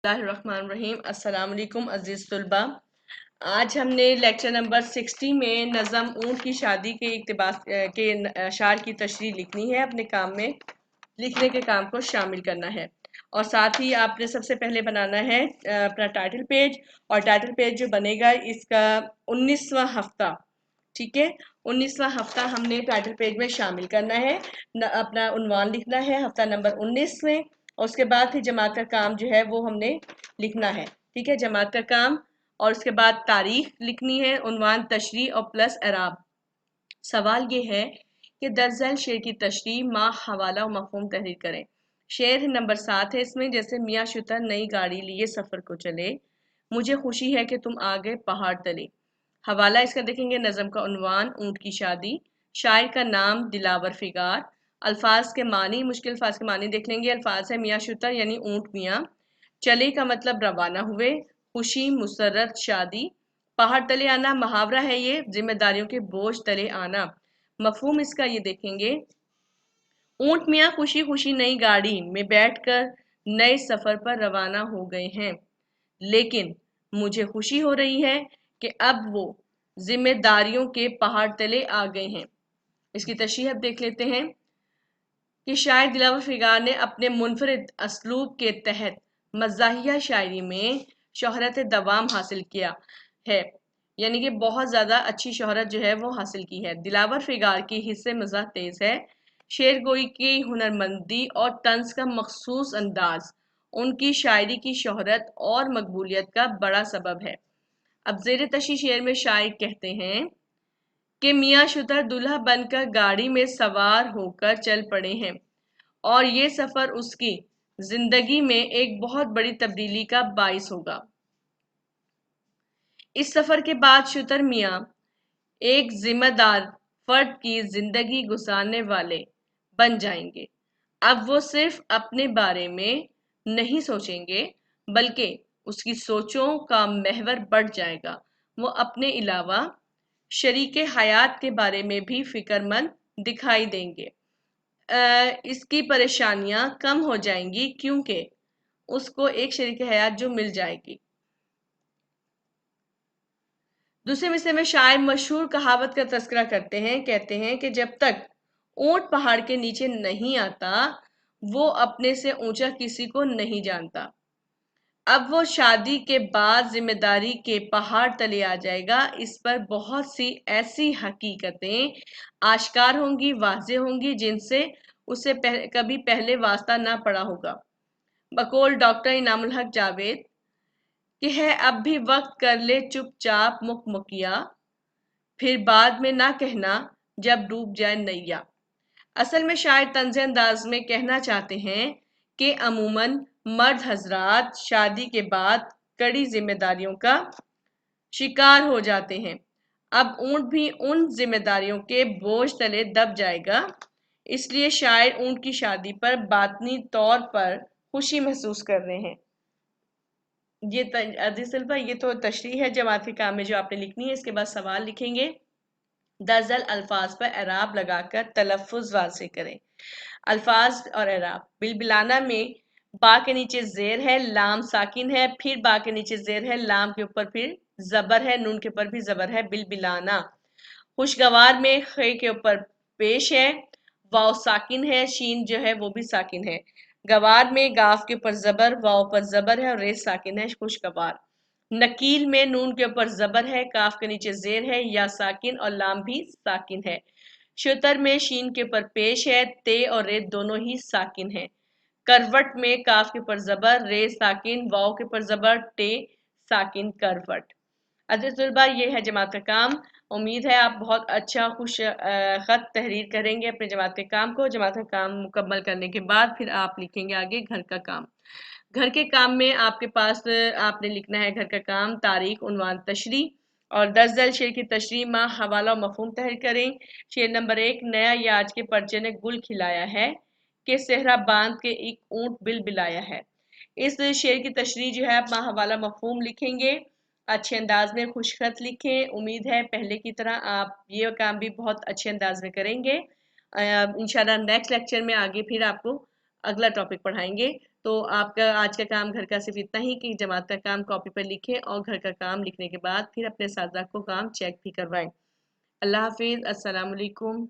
बिस्मिल्लाहिर्रहमानिर्रहीम। अस्सलाम वालेकुम अज़ीज़ तलबा। आज हमने लेक्चर नंबर 60 में नज़म ऊँट की शादी के इक़्तिबास के अशार की तशरीह लिखनी है। अपने काम में लिखने के काम को शामिल करना है और साथ ही आपने सबसे पहले बनाना है अपना टाइटल पेज। और टाइटल पेज जो बनेगा इसका 19वां हफ्ता, ठीक है, 19वां हफ्ता हमने टाइटल पेज में शामिल करना है। अपना उन्वान लिखना है हफ्ता नंबर 19 में, और उसके बाद फिर जमात का काम जो है वो हमने लिखना है, ठीक है, जमात का काम। और उसके बाद तारीख लिखनी है, उन्वान, तशरीह और प्लस एराब। सवाल ये है कि दर्ज शेर की तशरीह, माह, हवाला और मफहूम तहरीर करें। शेर नंबर 7 है इसमें, जैसे मियाँ शुतर नई गाड़ी लिए सफ़र को चले, मुझे खुशी है कि तुम आ गए पहाड़ तले। हवाला इसका देखेंगे, नज़म का उन्वान ऊँट की शादी, शायर का नाम दिलावर फिगार। अल्फाज के मानी, मुश्किल अल्फाज के मानी देख लेंगे। अल्फाज है मियाँ शुतर यानी ऊँट मियाँ, चले का मतलब रवाना हुए, खुशी, मुसर्रत, शादी। पहाड़ तले आना मुहावरा है ये, जिम्मेदारियों के बोझ तले आना। मफहूम इसका ये देखेंगे, ऊँट मियाँ खुशी खुशी नई गाड़ी में बैठकर नए सफर पर रवाना हो गए हैं, लेकिन मुझे खुशी हो रही है कि अब वो जिम्मेदारियों के पहाड़ तले आ गए हैं। इसकी तशरीह अब देख लेते हैं कि शायर दिलावर फिगार ने अपने मुनफरिद असलूब के तहत मज़ाहिया शायरी में शोहरत दवाम हासिल किया है, यानी कि बहुत ज़्यादा अच्छी शोहरत जो है वो हासिल की है। दिलावर फिगार की हिस्से मज़ाह तेज़ है, शेर गोई की हुनरमंदी और तंज का मखसूस अंदाज उनकी शायरी की शोहरत और मकबूलियत का बड़ा सबब है। अब ज़ेर तशरीह शेर में शायर कहते हैं कि मियाँ शुतर दूल्हा बनकर गाड़ी में सवार होकर चल पड़े हैं और ये सफ़र उसकी जिंदगी में एक बहुत बड़ी तब्दीली का बाइस होगा। इस सफ़र के बाद शुतर मियाँ एक जिम्मेदार फर्द की जिंदगी गुजारने वाले बन जाएंगे। अब वो सिर्फ अपने बारे में नहीं सोचेंगे, बल्कि उसकी सोचों का महवर बढ़ जाएगा। वो अपने अलावा शरीके हयात के बारे में भी फिक्रमंद दिखाई देंगे। इसकी परेशानियां कम हो जाएंगी क्योंकि उसको एक शरीक हयात जो मिल जाएगी। दूसरे मिसरे में शायर मशहूर कहावत का तस्करा करते हैं, कहते हैं कि जब तक ऊंट पहाड़ के नीचे नहीं आता वो अपने से ऊंचा किसी को नहीं जानता। अब वो शादी के बाद जिम्मेदारी के पहाड़ तले आ जाएगा। इस पर बहुत सी ऐसी हकीकतें आश्कार होंगी, वाज़ेह होंगी, जिनसे उसे कभी पहले वास्ता ना पड़ा होगा। बकौल डॉक्टर इनामुल हक जावेद कि है अब भी वक्त कर ले चुपचाप मुकमुकिया, फिर बाद में ना कहना जब डूब जाए नैया। असल में शायद तंज़ अंदाज में कहना चाहते हैं कि अमूमन मर्द हजरात शादी के बाद कड़ी जिम्मेदारियों का शिकार हो जाते हैं। अब ऊंट भी उन जिम्मेदारियों के बोझ तले दब जाएगा, इसलिए शायर ऊंट की शादी पर बातनी तौर पर खुशी महसूस कर रहे हैं। ये अजीज तलबा, ये तो तशरीह है जमात के काम में जो आपने लिखनी है। इसके बाद सवाल लिखेंगे, दर्जल अल्फाज पर एराब लगाकर तलफ़ुज़ वाज़ेह करें। अल्फाज और एराब, बिलबिलाना में बा के नीचे जेर है, लाम साकिन है, फिर बा के नीचे जेर है, लाम के ऊपर फिर जबर है, नून के ऊपर भी जबर है, बिलबिलाना। खुशगवार में खे के ऊपर पेश है, वाव साकिन है, शीन जो है वो भी साकिन है। गवार में गाफ के ऊपर जबर, वाव पर जबर है और रेस साकिन है, खुशगवार। नकील में नून के ऊपर जबर है, काफ के नीचे जेर है, या साकिन और लाम भी साकिन है। शुतर में शीन के ऊपर पेश है, ते और रे दोनों ही साकिन है। करवट में काफ के ऊपर जबर, रे साकिन, वाव के ऊपर जबर, टे साकिन, करवट। अजीज तलबा, ये है जमात का काम। उम्मीद है आप बहुत अच्छा खुश खत तहरीर करेंगे अपने जमात के काम को। जमात का काम मुकम्मल करने के बाद फिर आप लिखेंगे आगे घर का काम। घर के काम में आपके पास आपने लिखना है घर का काम, तारीख, उन्वान, तशरीह और दर्ज शेर की तशरीह, माह, हवाला और मफहूम तहरीर करें। शेर नंबर 1, नया या आज के पर्चे ने गुल खिलाया है कि सेहरा बांध के एक ऊंट बिल बिलाया है। इस शेर की तशरीह जो है आप माह, हवाला, मफहूम लिखेंगे। अच्छे अंदाज में खुशखत लिखें। उम्मीद है पहले की तरह आप ये काम भी बहुत अच्छे अंदाज में करेंगे। इंशाल्लाह नेक्स्ट लेक्चर में आगे फिर आपको अगला टॉपिक पढ़ाएंगे। तो आपका आज का काम घर का सिर्फ इतना ही कि जमात का काम कॉपी पर लिखें और घर का काम लिखने के बाद फिर अपने साथी को काम चेक भी करवाएं। अल्लाह हाफिज़, अस्सलाम वालेकुम।